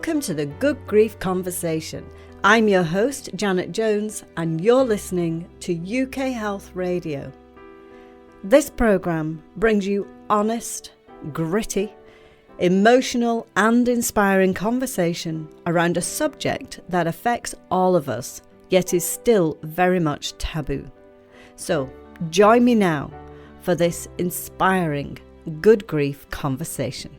Welcome to the Good Grief Conversation. I'm your host, Janet Jones, and you're listening to UK Health Radio. This programme brings you honest, gritty, emotional and inspiring conversation around a subject that affects all of us, yet is still very much taboo. So join me now for this inspiring Good Grief Conversation.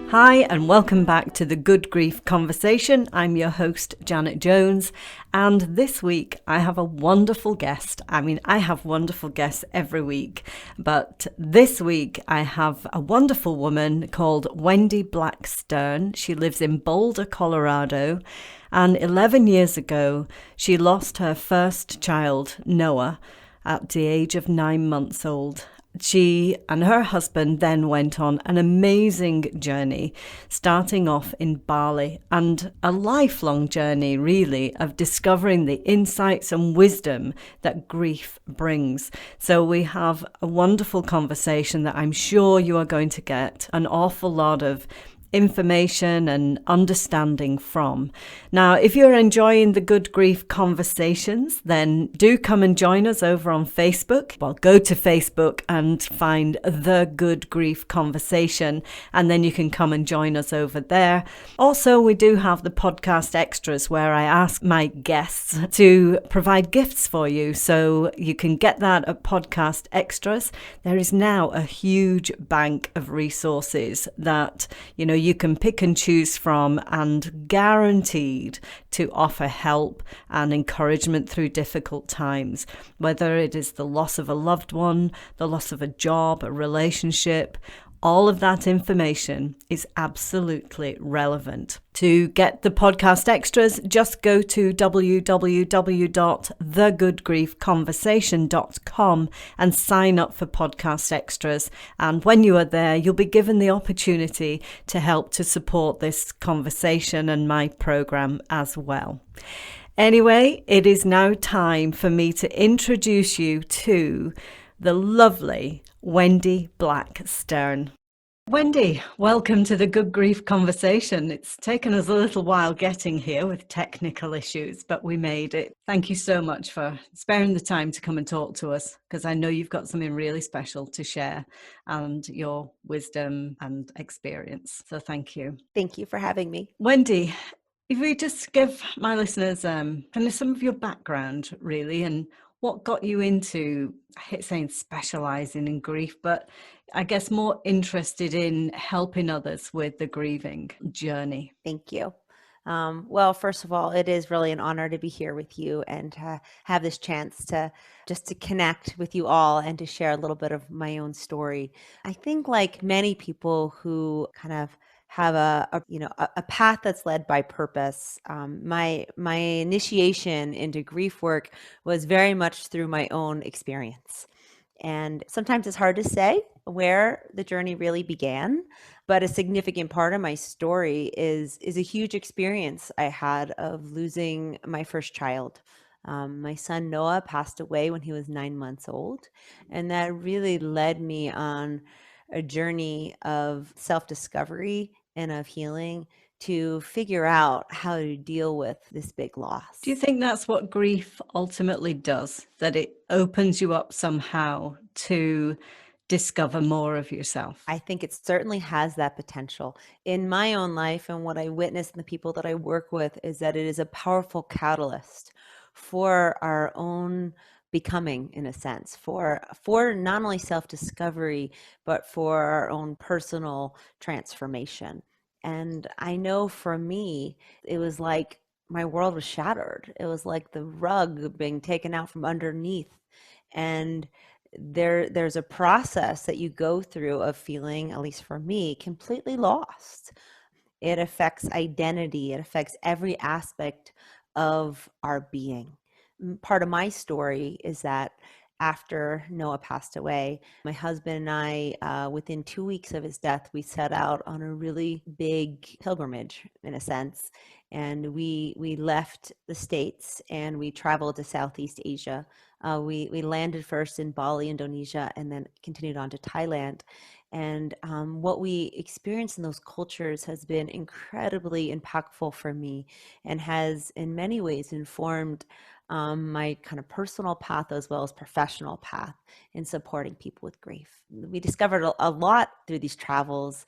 Hi and welcome back to the Good Grief Conversation. I'm your host, Janet Jones, and this week I have a wonderful guest. I have wonderful guests every week, but this week I have a wonderful woman called Wendy Blackstern. She lives in Boulder, Colorado, and 11 years ago she lost her first child, Noah, at the age of 9 months old. She and her husband then went on an amazing journey, starting off in Bali, and a lifelong journey, really, of discovering the insights and wisdom that grief brings. So we have a wonderful conversation that I'm sure you are going to get an awful lot of information and understanding from. Now, if you're enjoying the Good Grief Conversations, then do come and join us over on Facebook. Well, go to Facebook and find the Good Grief Conversation, and then you can come and join us over there. Also, we do have the podcast extras where I ask my guests to provide gifts for you, so you can get that at podcast extras. There is now a huge bank of resources that you can pick and choose from, and guaranteed to offer help and encouragement through difficult times, whether it is the loss of a loved one, the loss of a job, a relationship. All of that information is absolutely relevant. To get the podcast extras, just go to www.thegoodgriefconversation.com and sign up for podcast extras. And when you are there, you'll be given the opportunity to help to support this conversation and my program as well. Anyway, it is now time for me to introduce you to the lovely Wendy Blackstern. Wendy, welcome to the Good Grief Conversation. It's taken us a little while getting here with technical issues, but we made it. Thank you so much for sparing the time to come and talk to us, because I know you've got something really special to share and your wisdom and experience. So thank you. Thank you for having me. Wendy, if we just give my listeners kind of some of your background, really, and what got you into, I hate saying specializing in grief, but I guess more interested in helping others with the grieving journey. Thank you. Well, first of all, it is really an honor to be here with you and to have this chance to just to connect with you all and to share a little bit of my own story. I think, like many people who kind of have a path that's led by purpose. My initiation into grief work was very much through my own experience. And sometimes it's hard to say where the journey really began, but a significant part of my story is a huge experience I had of losing my first child. My son Noah passed away when he was 9 months old, and that really led me on a journey of self-discovery and of healing to figure out how to deal with this big loss. Do you think that's what grief ultimately does? That it opens you up somehow to discover more of yourself? I think it certainly has that potential. In my own life and what I witness in the people that I work with is that it is a powerful catalyst for our own becoming, in a sense, for not only self-discovery, but for our own personal transformation. And I know for me, it was like my world was shattered. It was like the rug being taken out from underneath. And there's a process that you go through of feeling, at least for me, completely lost. It affects identity. It affects every aspect of our being. Part of my story is that after Noah passed away. My husband and I, within 2 weeks of his death, we set out on a really big pilgrimage, in a sense. And we left the States and we traveled to Southeast Asia. We landed first in Bali, Indonesia, and then continued on to Thailand. And what we experienced in those cultures has been incredibly impactful for me and has, in many ways, informed my kind of personal path as well as professional path in supporting people with grief. We discovered a lot through these travels,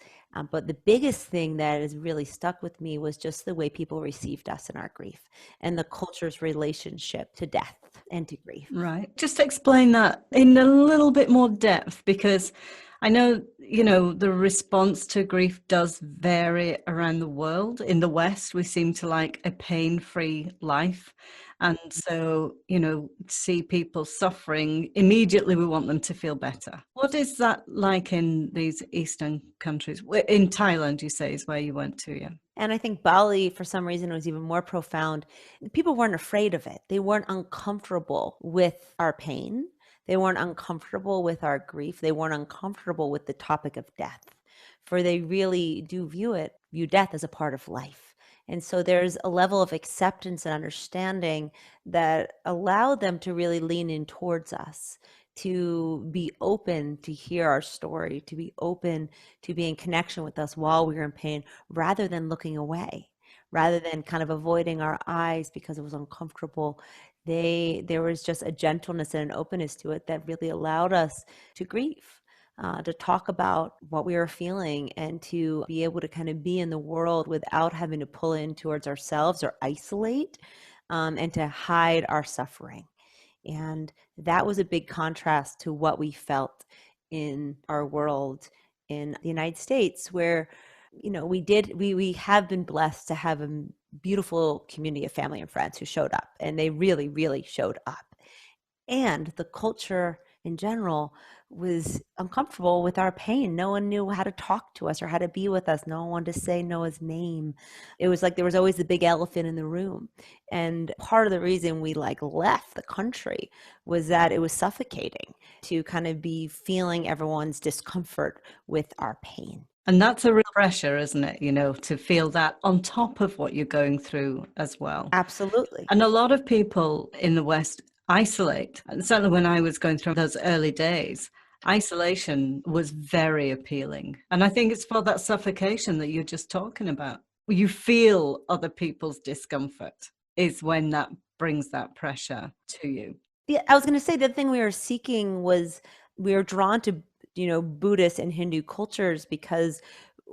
but the biggest thing that has really stuck with me was just the way people received us in our grief and the culture's relationship to death and to grief. Right. Just explain that in a little bit more depth, because I know, the response to grief does vary around the world. In the West, we seem to like a pain-free life. And so, see people suffering, immediately we want them to feel better. What is that like in these Eastern countries? In Thailand, you say, is where you went to, yeah. And I think Bali, for some reason, was even more profound. People weren't afraid of it. They weren't uncomfortable with our pain. They weren't uncomfortable with our grief. They weren't uncomfortable with the topic of death, for they really do view death as a part of life. And so there's a level of acceptance and understanding that allowed them to really lean in towards us, to be open to hear our story, to be open to be in connection with us while we were in pain, rather than looking away, rather than kind of avoiding our eyes because it was uncomfortable. There was just a gentleness and an openness to it that really allowed us to grieve, to talk about what we were feeling, and to be able to kind of be in the world without having to pull in towards ourselves or isolate, and to hide our suffering. And that was a big contrast to what we felt in our world in the United States, where we have been blessed to have a beautiful community of family and friends who showed up, and they really, really showed up. And the culture in general was uncomfortable with our pain. No one knew how to talk to us or how to be with us. No one wanted to say Noah's name. It was like there was always the big elephant in the room. And part of the reason we left the country was that it was suffocating to kind of be feeling everyone's discomfort with our pain. And that's a real pressure, isn't it? To feel that on top of what you're going through as well. Absolutely. And a lot of people in the West isolate. And certainly when I was going through those early days, isolation was very appealing. And I think it's for that suffocation that you're just talking about. You feel other people's discomfort is when that brings that pressure to you. Yeah, I was going to say the thing we were seeking was we were drawn to, Buddhist and Hindu cultures because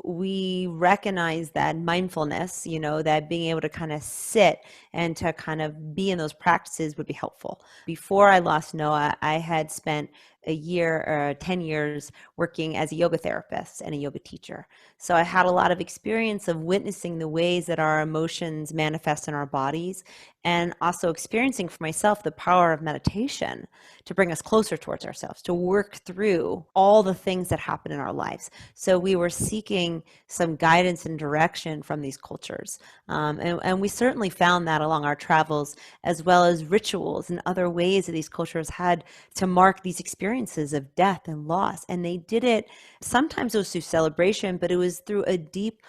we recognize that mindfulness, that being able to kind of sit and to kind of be in those practices would be helpful. Before I lost Noah, I had spent a year or 10 years working as a yoga therapist and a yoga teacher. So I had a lot of experience of witnessing the ways that our emotions manifest in our bodies, and also experiencing for myself the power of meditation to bring us closer towards ourselves, to work through all the things that happen in our lives. So we were seeking some guidance and direction from these cultures. And we certainly found that along our travels, as well as rituals and other ways that these cultures had to mark these experiences of death and loss. And they did it, sometimes it was through celebration, but it was through a deep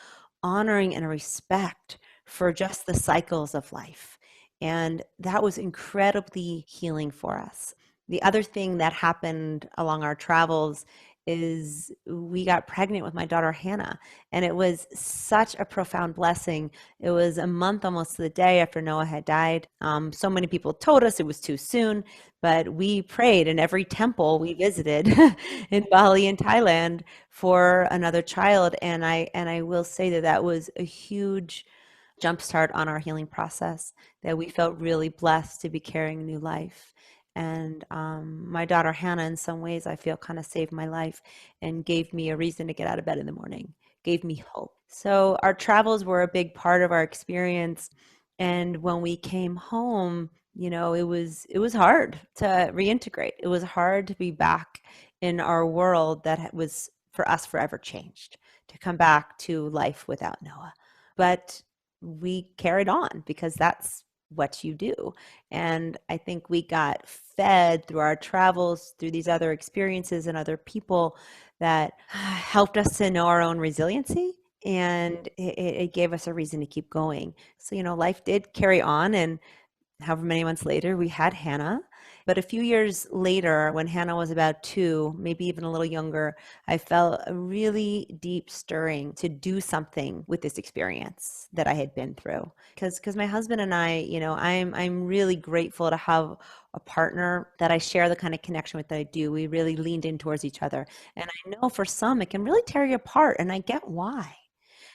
honoring and a respect for just the cycles of life. And that was incredibly healing for us. The other thing that happened along our travels is we got pregnant with my daughter Hannah, and it was such a profound blessing. It was a month almost to the day after Noah had died. So many people told us it was too soon, but we prayed in every temple we visited in Bali and Thailand for another child. And I will say that was a huge jumpstart on our healing process, that we felt really blessed to be carrying a new life. And my daughter Hannah, in some ways, I feel kind of saved my life and gave me a reason to get out of bed in the morning, gave me hope. So our travels were a big part of our experience. And when we came home, it was hard to reintegrate. It was hard to be back in our world that was for us forever changed, to come back to life without Noah. But we carried on because that's what you do. And I think we got fed through our travels, through these other experiences and other people that helped us to know our own resiliency. And it gave us a reason to keep going. So, life did carry on. And however many months later, we had Hannah. But a few years later, when Hannah was about 2, maybe even a little younger, I felt a really deep stirring to do something with this experience that I had been through. Because my husband and I, I'm really grateful to have a partner that I share the kind of connection with that I do. We really leaned in towards each other. And I know for some, it can really tear you apart, and I get why.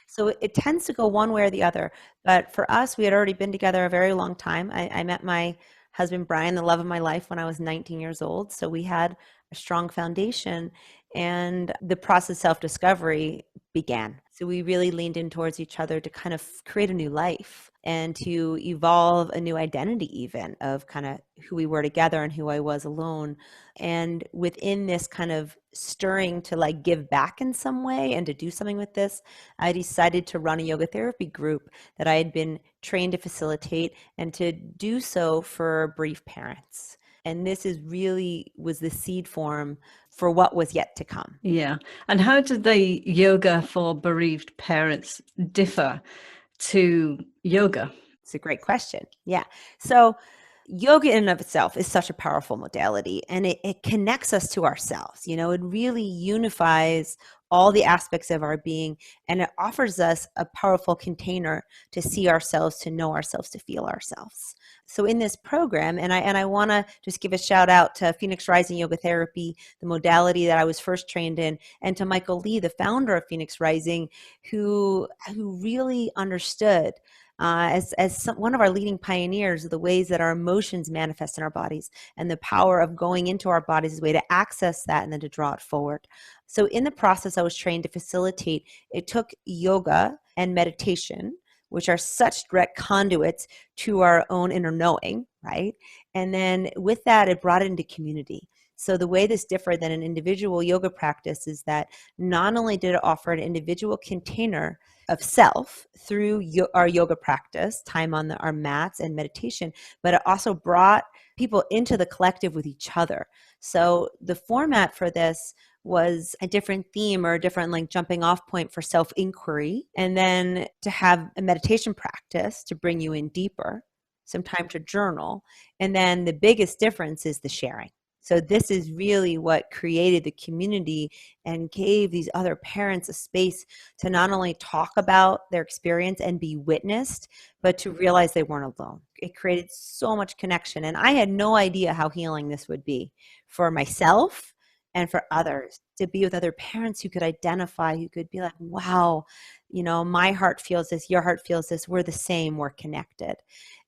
So it tends to go one way or the other. But for us, we had already been together a very long time. I met my husband, Brian, the love of my life, when I was 19 years old. So we had a strong foundation, and the process of self-discovery began. So we really leaned in towards each other to kind of create a new life and to evolve a new identity, even of kind of who we were together and who I was alone. And within this kind of stirring to like give back in some way and to do something with this, I decided to run a yoga therapy group that I had been trained to facilitate, and to do so for bereaved parents. And this was the seed form for what was yet to come. Yeah. And how did the yoga for bereaved parents differ to yoga? It's a great question. Yeah. So yoga in and of itself is such a powerful modality, and it connects us to ourselves. It really unifies all the aspects of our being, and it offers us a powerful container to see ourselves, to know ourselves, to feel ourselves. So in this program, and I want to just give a shout out to Phoenix Rising Yoga Therapy, the modality that I was first trained in, and to Michael Lee, the founder of Phoenix Rising, who really understood one of our leading pioneers of the ways that our emotions manifest in our bodies, and the power of going into our bodies as a way to access that and then to draw it forward. So in the process I was trained to facilitate, it took yoga and meditation, which are such direct conduits to our own inner knowing, right? And then with that, it brought it into community. So the way this differed than an individual yoga practice is that not only did it offer an individual container of self through our yoga practice, time on our mats and meditation, but it also brought people into the collective with each other. So the format for this was a different theme or a different like jumping off point for self-inquiry, and then to have a meditation practice to bring you in deeper, some time to journal. And then the biggest difference is the sharing. So this is really what created the community and gave these other parents a space to not only talk about their experience and be witnessed, but to realize they weren't alone. It created so much connection. And I had no idea how healing this would be for myself and for others, to be with other parents who could identify, who could be like, wow, my heart feels this, your heart feels this, we're the same, we're connected.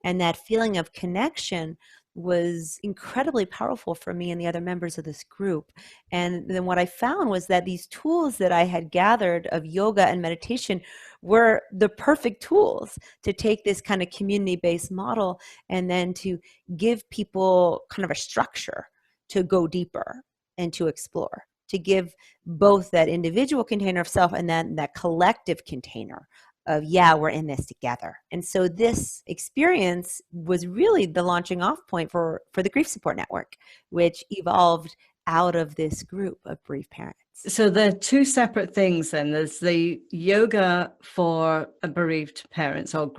And that feeling of connection was incredibly powerful for me and the other members of this group. And then what I found was that these tools that I had gathered of yoga and meditation were the perfect tools to take this kind of community-based model and then to give people kind of a structure to go deeper and to explore, to give both that individual container of self and then that collective container of, yeah, we're in this together. And so this experience was really the launching off point for the Grief Support Network, which evolved out of this group of bereaved parents. So they're two separate things then. There's the yoga for bereaved parents, or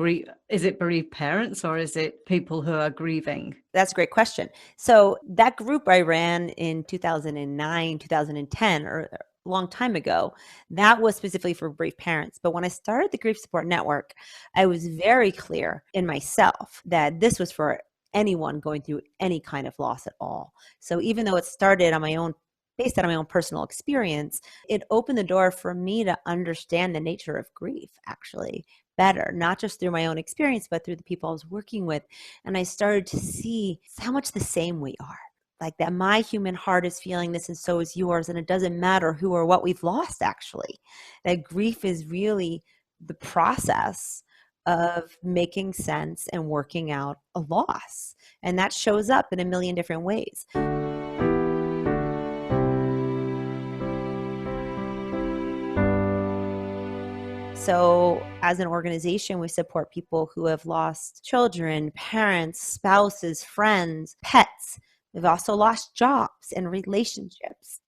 is it bereaved parents, or is it people who are grieving? That's a great question. So that group I ran in 2009, 2010, or a long time ago, that was specifically for bereaved parents. But when I started the Grief Support Network, I was very clear in myself that this was for anyone going through any kind of loss at all. So even though it started based on my own personal experience, it opened the door for me to understand the nature of grief actually better, not just through my own experience, but through the people I was working with. And I started to see how much the same we are. Like that my human heart is feeling this and so is yours. And it doesn't matter who or what we've lost, actually. That grief is really the process of making sense and working out a loss. And that shows up in a million different ways. So as an organization, we support people who have lost children, parents, spouses, friends, pets, We've also lost jobs and relationships.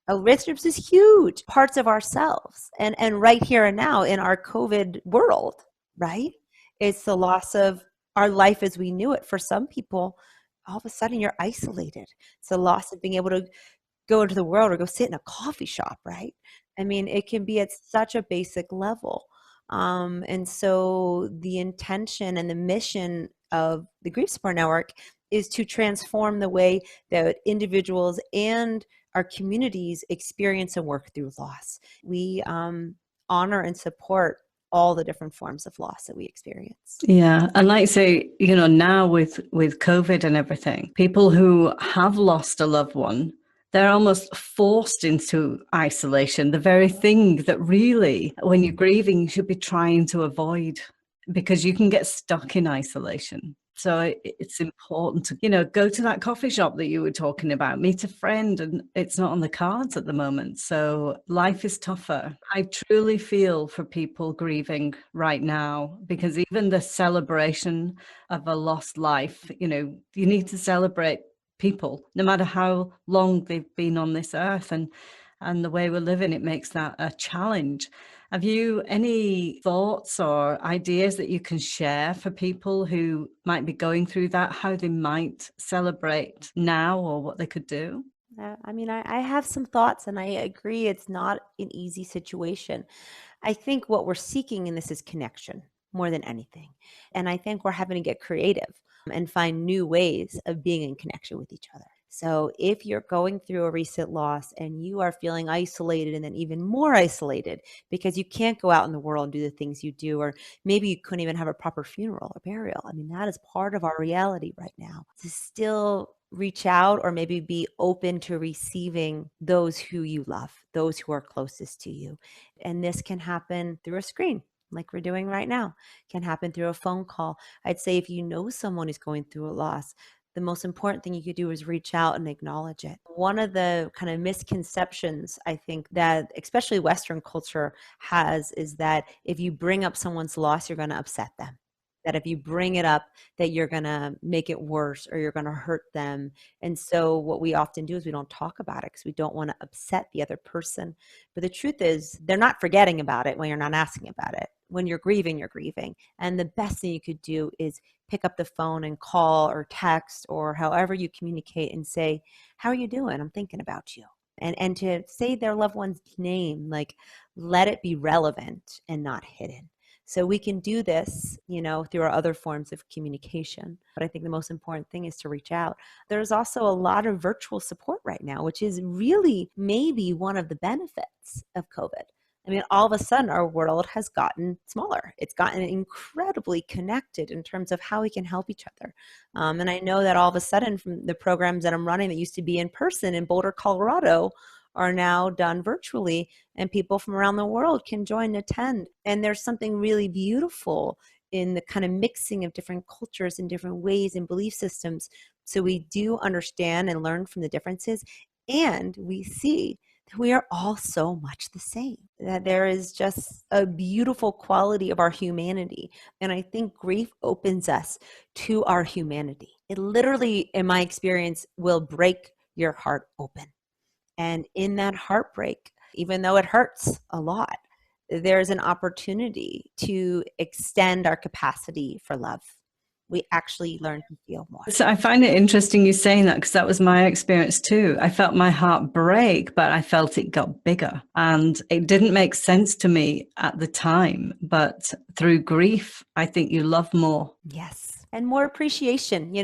Relationships is huge parts of ourselves, and right here and now in our COVID world, right? It's the loss of our life as we knew it. For some people, all of a sudden you're isolated. It's the loss of being able to go into the world or go sit in a coffee shop, right? I mean, it can be at such a basic level. And so the intention and the mission of the Grief Support Network is to transform the way that individuals and our communities experience and work through loss. We honor and support all the different forms of loss that we experience. Yeah, and like say, now with COVID and everything, people who have lost a loved one, they're almost forced into isolation, the very thing that really, when you're grieving, you should be trying to avoid, because you can get stuck in isolation. So it's important to, go to that coffee shop that you were talking about, meet a friend, and it's not on the cards at the moment. So life is tougher. I truly feel for people grieving right now, because even the celebration of a lost life, you need to celebrate people, no matter how long they've been on this earth, and the way we're living, it makes that a challenge. Have you any thoughts or ideas that you can share for people who might be going through that, how they might celebrate now or what they could do? I mean, I have some thoughts, and I agree it's not an easy situation. I think what we're seeking in this is connection more than anything. And I think we're having to get creative and find new ways of being in connection with each other. So if you're going through a recent loss and you are feeling isolated and then even more isolated because you can't go out in the world and do the things you do, or maybe you couldn't even have a proper funeral or burial. I mean, that is part of our reality right now. To still reach out or maybe be open to receiving those who you love, those who are closest to you. And this can happen through a screen like we're doing right now, can happen through a phone call. I'd say if you know someone is going through a loss, the most important thing you could do is reach out and acknowledge it. One of the kind of misconceptions I think that especially Western culture has is that if you bring up someone's loss, you're going to upset them. That if you bring it up, that you're going to make it worse or you're going to hurt them. And so what we often do is we don't talk about it because we don't want to upset the other person. But the truth is, they're not forgetting about it when you're not asking about it. When you're grieving, you're grieving. And the best thing you could do is pick up the phone and call or text or however you communicate and say, how are you doing? I'm thinking about you. And to say their loved one's name, like let it be relevant and not hidden. So we can do this, through our other forms of communication. But I think the most important thing is to reach out. There's also a lot of virtual support right now, which is really maybe one of the benefits of COVID. I mean, all of a sudden, our world has gotten smaller. It's gotten incredibly connected in terms of how we can help each other. And I know that all of a sudden, from the programs that I'm running that used to be in person in Boulder, Colorado, are now done virtually, and people from around the world can join and attend. And there's something really beautiful in the kind of mixing of different cultures and different ways and belief systems. So we do understand and learn from the differences, and we see that we are all so much the same, that there is just a beautiful quality of our humanity. And I think grief opens us to our humanity. It literally, in my experience, will break your heart open. And in that heartbreak, even though it hurts a lot, there's an opportunity to extend our capacity for love. We actually learn to feel more. So I find it interesting you saying that, because that was my experience too. I felt my heart break, but I felt it got bigger, and it didn't make sense to me at the time. But through grief, I think you love more. Yes. And more appreciation.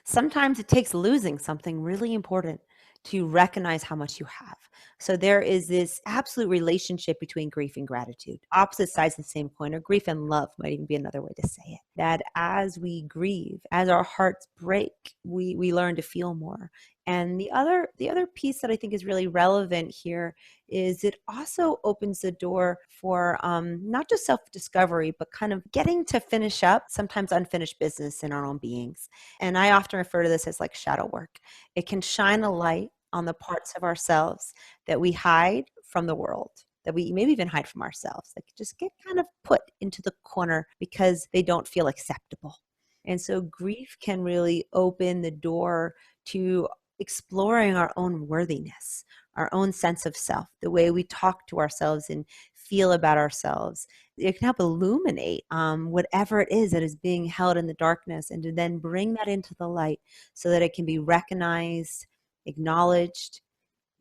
Sometimes it takes losing something really important to recognize how much you have. So there is this absolute relationship between grief and gratitude. Opposite sides of the same coin, or grief and love might even be another way to say it. That as we grieve, as our hearts break, we learn to feel more. And the other piece that I think is really relevant here is it also opens the door for not just self-discovery, but kind of getting to finish up sometimes unfinished business in our own beings. And I often refer to this as like shadow work. It can shine a light on the parts of ourselves that we hide from the world, that we maybe even hide from ourselves, that just get kind of put into the corner because they don't feel acceptable. And so grief can really open the door to exploring our own worthiness, our own sense of self, the way we talk to ourselves and feel about ourselves. It can help illuminate whatever it is that is being held in the darkness, and to then bring that into the light so that it can be recognized, acknowledged,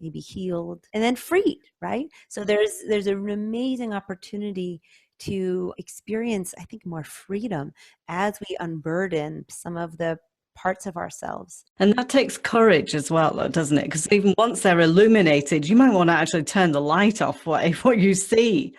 maybe healed, and then freed, right? So there's an amazing opportunity to experience, I think, more freedom as we unburden some of the parts of ourselves. And that takes courage as well, though, doesn't it? Because even once they're illuminated, you might want to actually turn the light off what you see.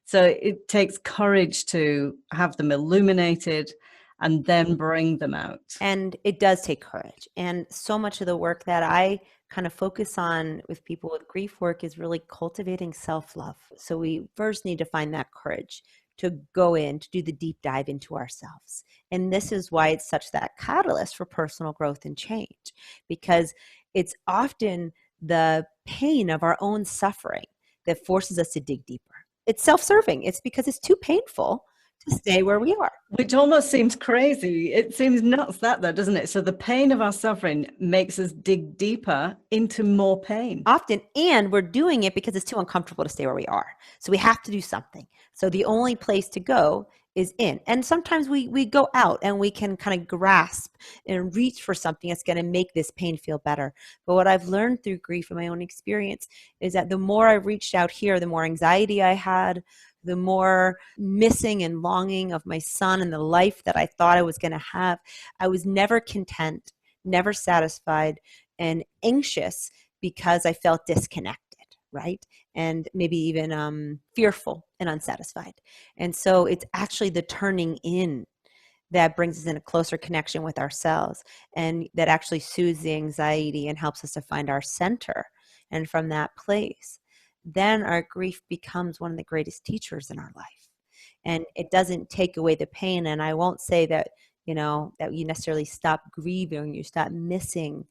So it takes courage to have them illuminated and then bring them out. And it does take courage. And so much of the work that I kind of focus on with people with grief work is really cultivating self-love. So we first need to find that courage to go in, to do the deep dive into ourselves. And this is why it's such that catalyst for personal growth and change, because it's often the pain of our own suffering that forces us to dig deeper. It's self-serving. It's because it's too painful to stay where we are. Which almost seems crazy. It seems nuts that though, doesn't it? So the pain of our suffering makes us dig deeper into more pain. Often, and we're doing it because it's too uncomfortable to stay where we are. So we have to do something. So the only place to go is in. And sometimes we go out and we can kind of grasp and reach for something that's going to make this pain feel better. But what I've learned through grief and my own experience is that the more I reached out here, the more anxiety I had, the more missing and longing of my son and the life that I thought I was going to have. I was never content, never satisfied, and anxious because I felt disconnected, right? And maybe even fearful and unsatisfied. And so it's actually the turning in that brings us in a closer connection with ourselves, and that actually soothes the anxiety and helps us to find our center. And from that place, then our grief becomes one of the greatest teachers in our life. And it doesn't take away the pain. And I won't say that, that you necessarily stop grieving, you stop missing,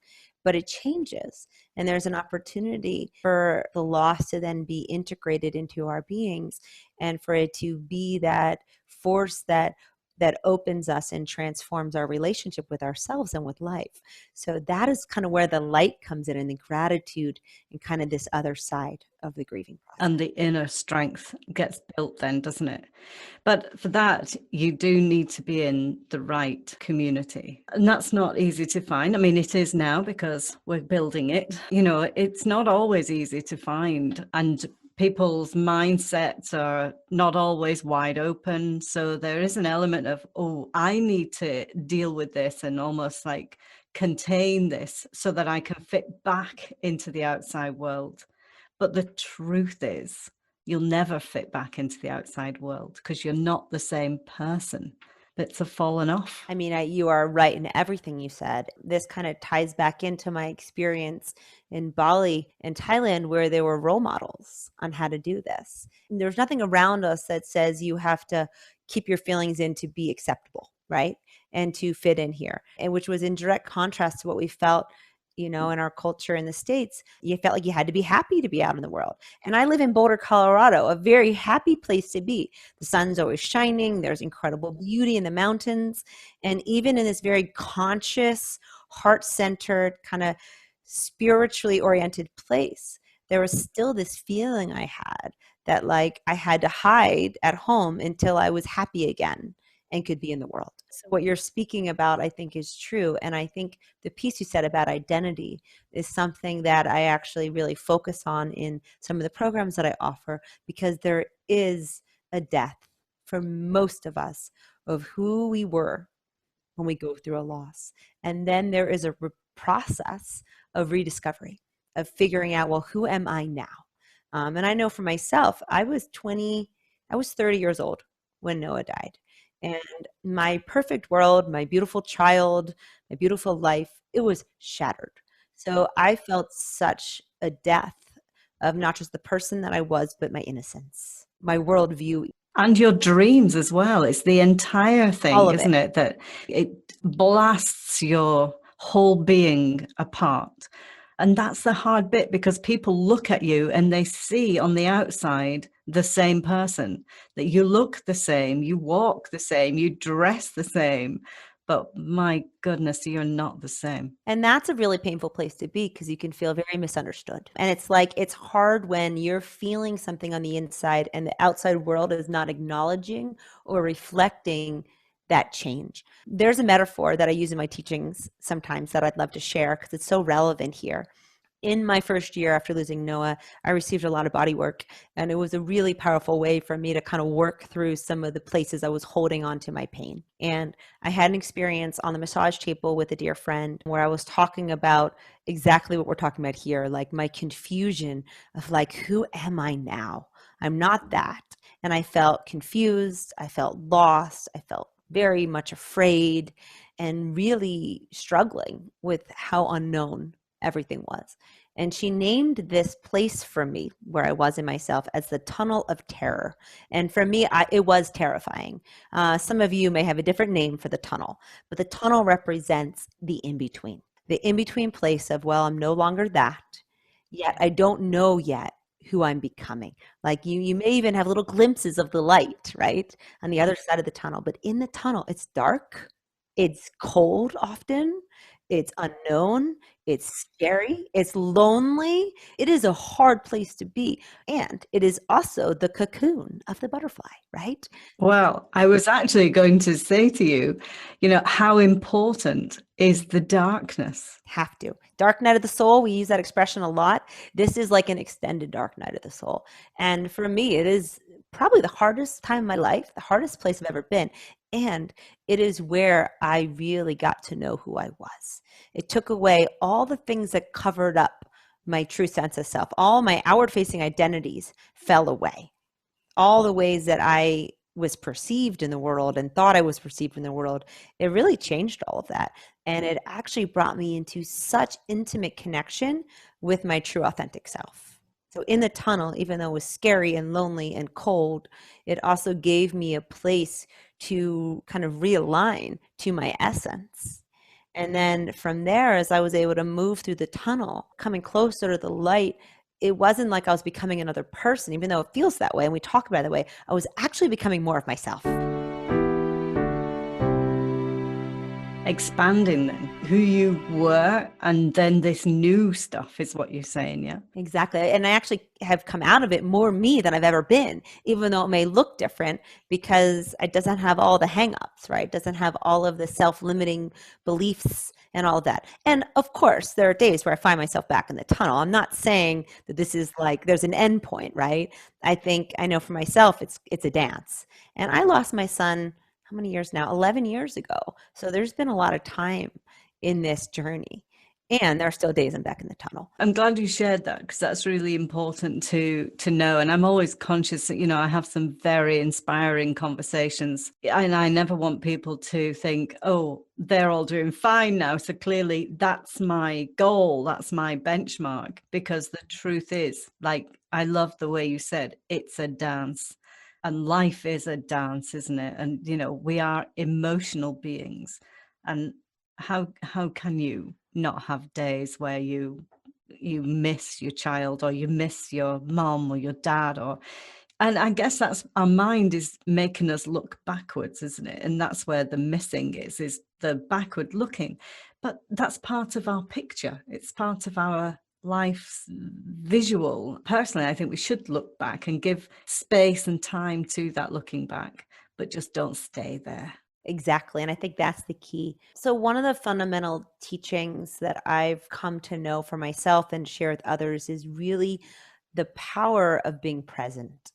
but it changes. And there's an opportunity for the loss to then be integrated into our beings, and for it to be that force that opens us and transforms our relationship with ourselves and with life. So that is kind of where the light comes in, and the gratitude, and kind of this other side of the grieving process. And the inner strength gets built then, doesn't it? But for that, you do need to be in the right community. And that's not easy to find. I mean, it is now because we're building it. It's not always easy to find. And people's mindsets are not always wide open. So there is an element of, oh, I need to deal with this and almost like contain this so that I can fit back into the outside world. But the truth is, you'll never fit back into the outside world because you're not the same person. Bits have fallen off. I mean, you are right in everything you said. This kind of ties back into my experience in Bali and Thailand, where there were role models on how to do this. And there's nothing around us that says you have to keep your feelings in to be acceptable, right? And to fit in here. And which was in direct contrast to what we felt in our culture in the States. You felt like you had to be happy to be out in the world. And I live in Boulder, Colorado, a very happy place to be. The sun's always shining. There's incredible beauty in the mountains. And even in this very conscious, heart-centered, kind of spiritually oriented place, there was still this feeling I had that like I had to hide at home until I was happy again and could be in the world. So what you're speaking about, I think, is true. And I think the piece you said about identity is something that I actually really focus on in some of the programs that I offer, because there is a death for most of us of who we were when we go through a loss. And then there is a process of rediscovery, of figuring out, well, who am I now? And I know for myself, I was 30 years old when Noah died. And my perfect world, my beautiful child, my beautiful life, it was shattered. So I felt such a death of not just the person that I was, but my innocence, my worldview. And your dreams as well. It's the entire thing, isn't it? That it blasts your whole being apart. And that's the hard bit, because people look at you and they see on the outside the same person, that you look the same, you walk the same, you dress the same, but my goodness, you're not the same. And that's a really painful place to be because you can feel very misunderstood. And it's like, it's hard when you're feeling something on the inside and the outside world is not acknowledging or reflecting that change. There's a metaphor that I use in my teachings sometimes that I'd love to share because it's so relevant here. In my first year after losing Noah, I received a lot of body work, and it was a really powerful way for me to kind of work through some of the places I was holding on to my pain. And I had an experience on the massage table with a dear friend where I was talking about exactly what we're talking about here, like my confusion of like, who am I now? I'm not that. And I felt confused. I felt lost. I felt very much afraid and really struggling with how unknown everything was. And she named this place for me where I was in myself as the tunnel of terror. And for me, it was terrifying. Some of you may have a different name for the tunnel, but the tunnel represents the in between place of, well, I'm no longer that, yet I don't know yet who I'm becoming. Like you may even have little glimpses of the light, right? On the other side of the tunnel. But in the tunnel, it's dark, it's cold often, it's unknown, it's scary, it's lonely. It is a hard place to be. And it is also the cocoon of the butterfly, right? Well, I was actually going to say to you, how important is the darkness? Have to. Dark night of the soul, we use that expression a lot. This is like an extended dark night of the soul. And for me, it is probably the hardest time in my life, the hardest place I've ever been. And it is where I really got to know who I was. It took away all the things that covered up my true sense of self. All my outward facing identities fell away. All the ways that I was perceived in the world and thought I was perceived in the world, it really changed all of that. And it actually brought me into such intimate connection with my true authentic self. So in the tunnel, even though it was scary and lonely and cold, it also gave me a place to kind of realign to my essence. And then from there, as I was able to move through the tunnel, coming closer to the light, it wasn't like I was becoming another person, even though it feels that way. And we talk about it that way. I was actually becoming more of myself. Expanding then who you were, and then this new stuff is what you're saying. Yeah, exactly. And I actually have come out of it more me than I've ever been, even though it may look different because it doesn't have all the hangups, right? It doesn't have all of the self-limiting beliefs and all of that. And of course, there are days where I find myself back in the tunnel. I'm not saying that this is like there's an end point, right? I know for myself, it's a dance. And I lost my son, how many years now? 11 years ago. So there's been a lot of time in this journey. And there are still days I'm back in the tunnel. I'm glad you shared that because that's really important to know. And I'm always conscious that, I have some very inspiring conversations, and I never want people to think, oh, they're all doing fine now. So clearly that's my goal. That's my benchmark, because the truth is, like, I love the way you said, it's a dance. And life is a dance, isn't it? And, we are emotional beings. And how can you not have days where you miss your child, or you miss your mom or your dad, and I guess that's our mind is making us look backwards, isn't it? And that's where the missing is the backward looking. But that's part of our picture. It's part of our life's visual. Personally, I think we should look back and give space and time to that looking back, but just don't stay there. Exactly. And I think that's the key. So, one of the fundamental teachings that I've come to know for myself and share with others is really the power of being present.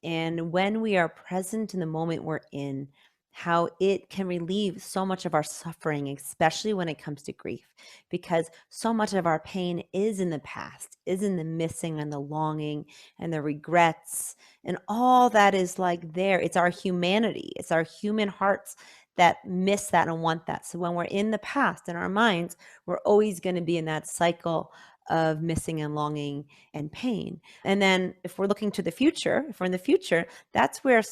And when we are present in the moment we're in, how it can relieve so much of our suffering, especially when it comes to grief, because so much of our pain is in the past, is in the missing and the longing and the regrets and all that is like there. It's our humanity, it's our human hearts that miss that and want that. So when we're in the past in our minds, we're always going to be in that cycle of missing and longing and pain. And then if we're looking to the future, if we're in the future, that's where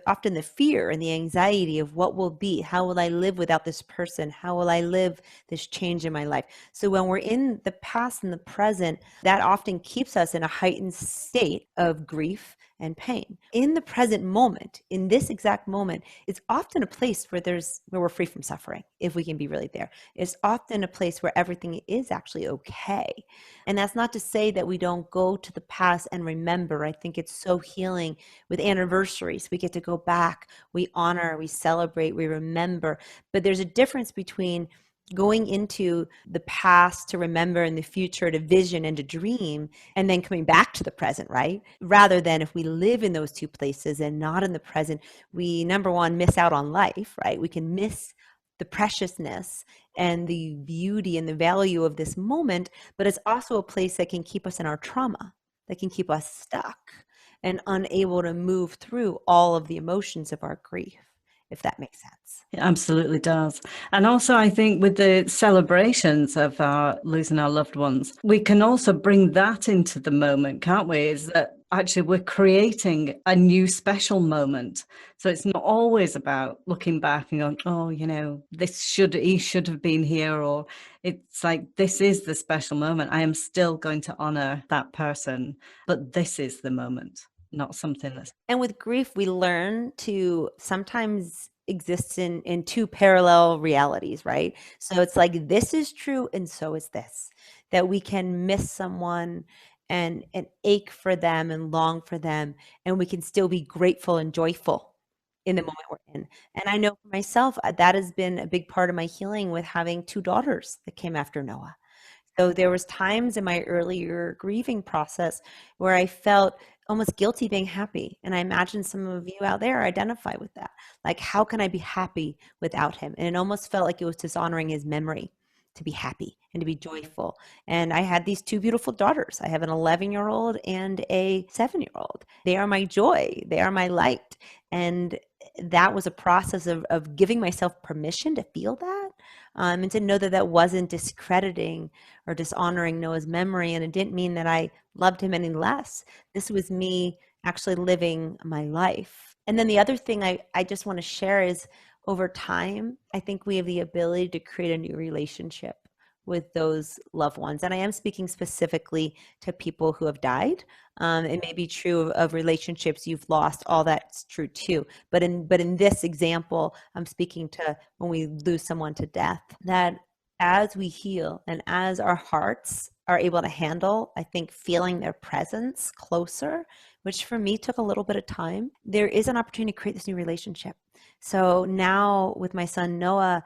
often the fear and the anxiety of what will be, how will I live without this person? How will I live this change in my life? So when we're in the past and the present, that often keeps us in a heightened state of grief and pain. In the present moment, in this exact moment, it's often a place where we're free from suffering, if we can be really there. It's often a place where everything is actually okay. And that's not to say that we don't go to the past and remember. I think it's so healing with anniversaries. We get to go back, we honor, we celebrate, we remember. But there's a difference between going into the past to remember, in the future to vision and to dream, and then coming back to the present, right? Rather than, if we live in those two places and not in the present, we, number one, miss out on life, right? We can miss the preciousness and the beauty and the value of this moment, but it's also a place that can keep us in our trauma, that can keep us stuck and unable to move through all of the emotions of our grief, if that makes sense. It absolutely does. And also, I think with the celebrations of losing our loved ones, we can also bring that into the moment, can't we? Is that actually we're creating a new special moment. So it's not always about looking back and going, oh, he should have been here. Or it's like, this is the special moment. I am still going to honor that person, but this is the moment, not something that's... And with grief, we learn to sometimes exist in two parallel realities, right? So it's like, this is true and so is this, that we can miss someone and ache for them and long for them, and we can still be grateful and joyful in the moment we're in. And I know for myself, that has been a big part of my healing with having two daughters that came after Noah. So there was times in my earlier grieving process where I felt almost guilty being happy. And I imagine some of you out there identify with that. Like, how can I be happy without him? And it almost felt like it was dishonoring his memory to be happy and to be joyful. And I had these two beautiful daughters. I have an 11-year-old and a 7-year-old. They are my joy. They are my light. And that was a process of giving myself permission to feel that, and to know that that wasn't discrediting or dishonoring Noah's memory. And it didn't mean that I loved him any less. This was me actually living my life. And then the other thing I just want to share is, over time, I think we have the ability to create a new relationship with those loved ones. And I am speaking specifically to people who have died. It may be true of relationships you've lost. All that's true too. But in this example, I'm speaking to when we lose someone to death, that as we heal and as our hearts are able to handle, I think, feeling their presence closer, which for me took a little bit of time, there is an opportunity to create this new relationship. So now with my son, Noah,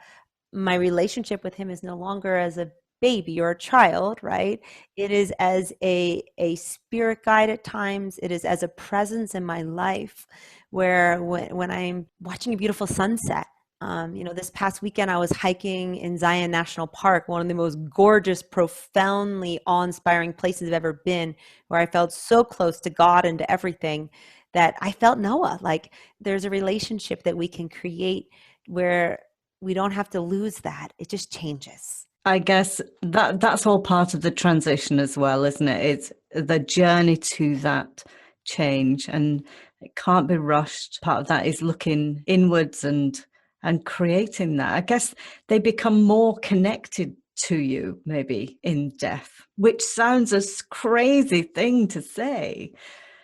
my relationship with him is no longer as a baby or a child, right? It is as a spirit guide at times. It is as a presence in my life where when I'm watching a beautiful sunset, this past weekend I was hiking in Zion National Park, one of the most gorgeous, profoundly awe-inspiring places I've ever been, where I felt so close to God and to everything that I felt Noah. Like, there's a relationship that we can create where we don't have to lose that. It just changes. I guess that's all part of the transition as well, isn't it? It's the journey to that change, and it can't be rushed. Part of that is looking inwards and creating that. I guess they become more connected to you maybe in death, which sounds a crazy thing to say,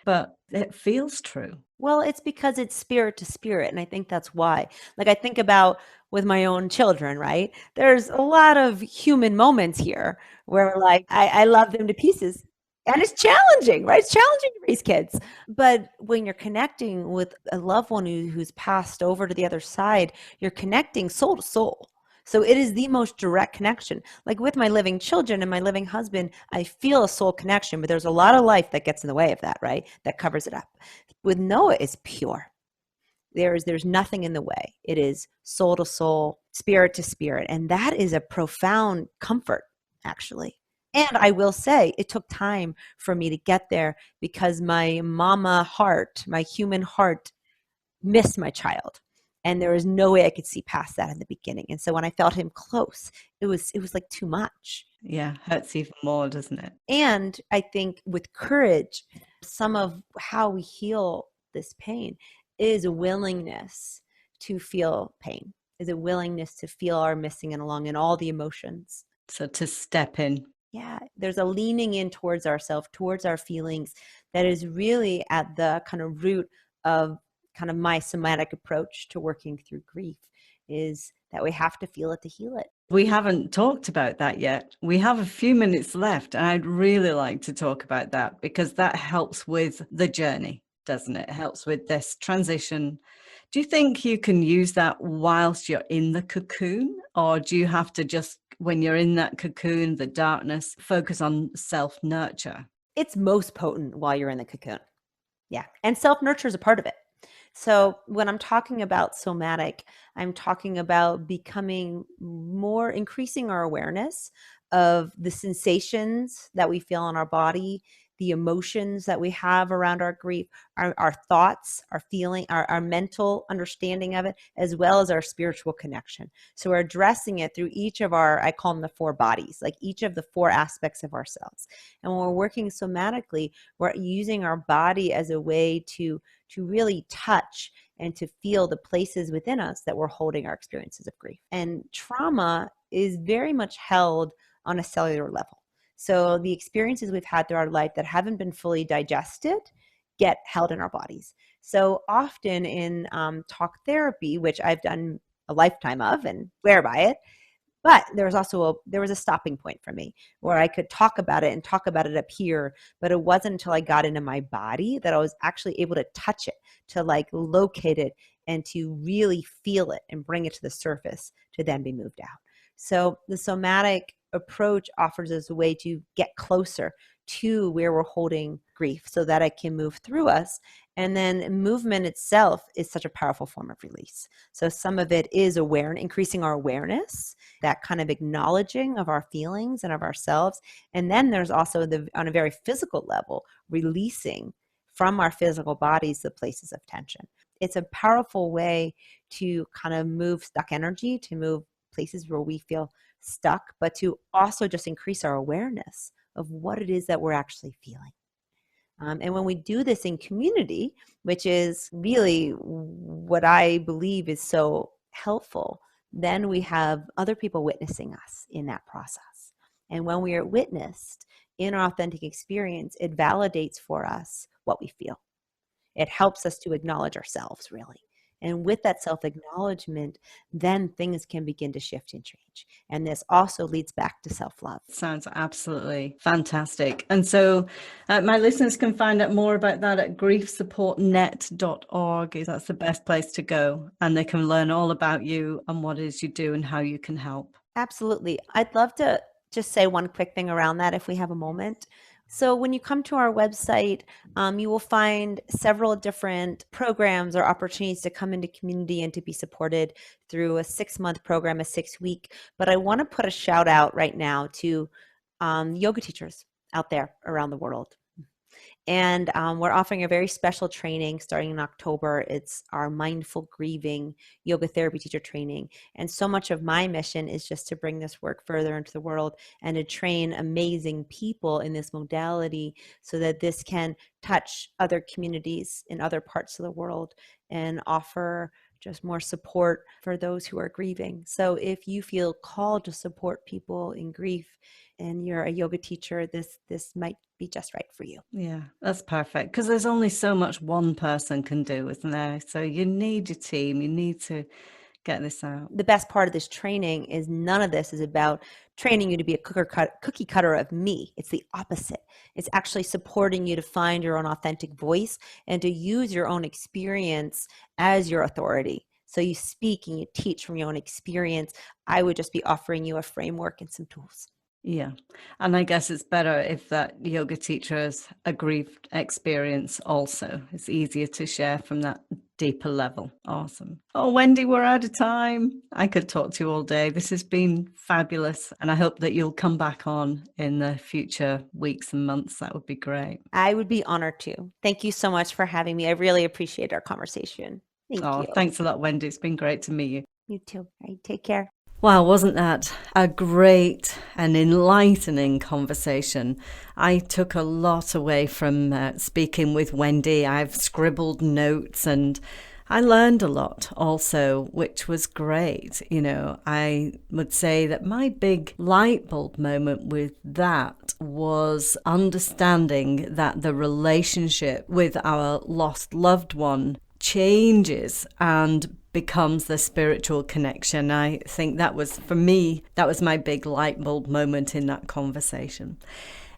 but it feels true. Well, it's because it's spirit to spirit. And I think that's why. Like, I think about with my own children, right? There's a lot of human moments here where, like, I love them to pieces. And it's challenging, right? It's challenging to raise kids. But when you're connecting with a loved one who's passed over to the other side, you're connecting soul to soul. So it is the most direct connection. Like with my living children and my living husband, I feel a soul connection, but there's a lot of life that gets in the way of that, right? That covers it up. With Noah, it's pure. There's nothing in the way. It is soul to soul, spirit to spirit. And that is a profound comfort, actually. And I will say it took time for me to get there because my mama heart, my human heart, missed my child. And there was no way I could see past that in the beginning. And so when I felt him close, it was like too much. Yeah, hurts even more, doesn't it? And I think with courage, some of how we heal this pain is a willingness to feel pain, is a willingness to feel our missing and along in all the emotions. So to step in. Yeah, there's a leaning in towards ourselves, towards our feelings, that is really at the kind of root of kind of my somatic approach to working through grief, is that we have to feel it to heal it. We haven't talked about that yet. We have a few minutes left, and I'd really like to talk about that because that helps with the journey, doesn't it? It helps with this transition. Do you think you can use that whilst you're in the cocoon, or do you have to just, when you're in that cocoon, the darkness, focus on self-nurture? It's most potent while you're in the cocoon. Yeah. And self-nurture is a part of it. So when I'm talking about somatic, I'm talking about becoming more, increasing our awareness of the sensations that we feel in our body, the emotions that we have around our grief, our thoughts, our feeling, our mental understanding of it, as well as our spiritual connection. So we're addressing it through each of our, I call them the four bodies, like each of the four aspects of ourselves. And when we're working somatically, we're using our body as a way to really touch and to feel the places within us that we're holding our experiences of grief. And trauma is very much held on a cellular level. So the experiences we've had through our life that haven't been fully digested get held in our bodies. So often in talk therapy, which I've done a lifetime of and swear by it, but there was a stopping point for me where I could talk about it and talk about it up here, but it wasn't until I got into my body that I was actually able to touch it, to like locate it and to really feel it and bring it to the surface to then be moved out. So the somatic approach offers us a way to get closer to where we're holding grief so that it can move through us. And then movement itself is such a powerful form of release. So some of it is increasing our awareness, that kind of acknowledging of our feelings and of ourselves. And then there's also on a very physical level, releasing from our physical bodies the places of tension. It's a powerful way to kind of move stuck energy, to move places where we feel stuck, but to also just increase our awareness of what it is that we're actually feeling. And when we do this in community, which is really what I believe is so helpful, then we have other people witnessing us in that process. And when we are witnessed in our authentic experience, it validates for us what we feel. It helps us to acknowledge ourselves, really. And with that self-acknowledgement, then things can begin to shift and change. And this also leads back to self-love. Sounds absolutely fantastic. And so my listeners can find out more about that at griefsupportnet.org. That's the best place to go. And they can learn all about you and what it is you do and how you can help. Absolutely. I'd love to just say one quick thing around that if we have a moment. So when you come to our website, you will find several different programs or opportunities to come into community and to be supported through a 6-month program, a 6-week. But I want to put a shout out right now to yoga teachers out there around the world. And we're offering a very special training starting in October. It's our mindful grieving yoga therapy teacher training. And so much of my mission is just to bring this work further into the world and to train amazing people in this modality so that this can touch other communities in other parts of the world and offer just more support for those who are grieving. So if you feel called to support people in grief and you're a yoga teacher, this might be just right for you. Yeah, that's perfect. Because there's only so much one person can do, isn't there? So you need your team. You need to get this out. The best part of this training is none of this is about training you to be a cookie cutter of me. It's the opposite. It's actually supporting you to find your own authentic voice and to use your own experience as your authority. So you speak and you teach from your own experience. I would just be offering you a framework and some tools. Yeah. And I guess it's better if that yoga teacher has a grief experience also. It's easier to share from that deeper level. Awesome. Oh, Wendy, we're out of time. I could talk to you all day. This has been fabulous. And I hope that you'll come back on in the future weeks and months. That would be great. I would be honored to. Thank you so much for having me. I really appreciate our conversation. Thank you. Thanks a lot, Wendy. It's been great to meet you. You too. All right, take care. Wow, wasn't that a great and enlightening conversation? I took a lot away from speaking with Wendy. I've scribbled notes and I learned a lot also, which was great. I would say that my big light bulb moment with that was understanding that the relationship with our lost loved one changes and becomes the spiritual connection. I think that was, for me, that was my big light bulb moment in that conversation.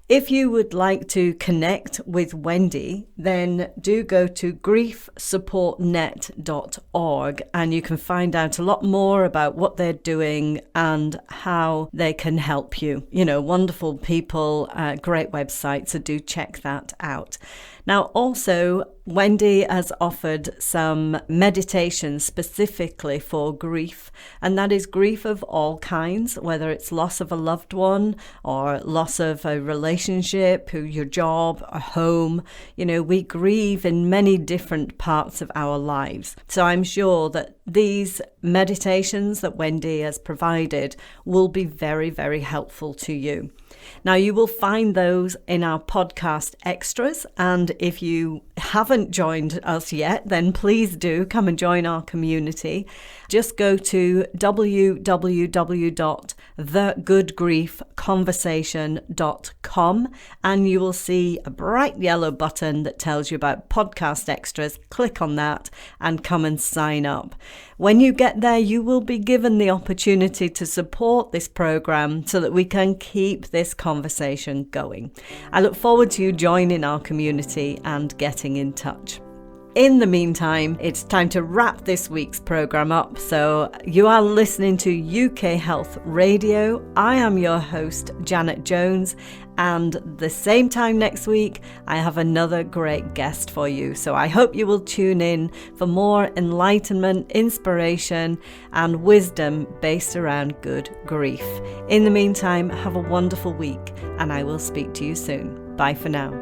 If you would like to connect with Wendy, then do go to griefsupportnet.org and you can find out a lot more about what they're doing and how they can help you. Wonderful people, great website, so do check that out. Now, also, Wendy has offered some meditation specifically for grief, and that is grief of all kinds, whether it's loss of a loved one or loss of a relationship, your job, a home. We grieve in many different parts of our lives. So I'm sure that these meditations that Wendy has provided will be very, very helpful to you. Now, you will find those in our podcast extras, and if you haven't joined us yet, then please do come and join our community. Just go to www.thegoodgriefconversation.com and you will see a bright yellow button that tells you about podcast extras. Click on that and come and sign up. When you get there, you will be given the opportunity to support this program so that we can keep this conversation going. I look forward to you joining our community and getting in touch. In the meantime, it's time to wrap this week's program up. So you are listening to UK Health Radio. I am your host, Janet Jones, and the same time next week, I have another great guest for you. So I hope you will tune in for more enlightenment, inspiration, and wisdom based around good grief. In the meantime, have a wonderful week, and I will speak to you soon. Bye for now.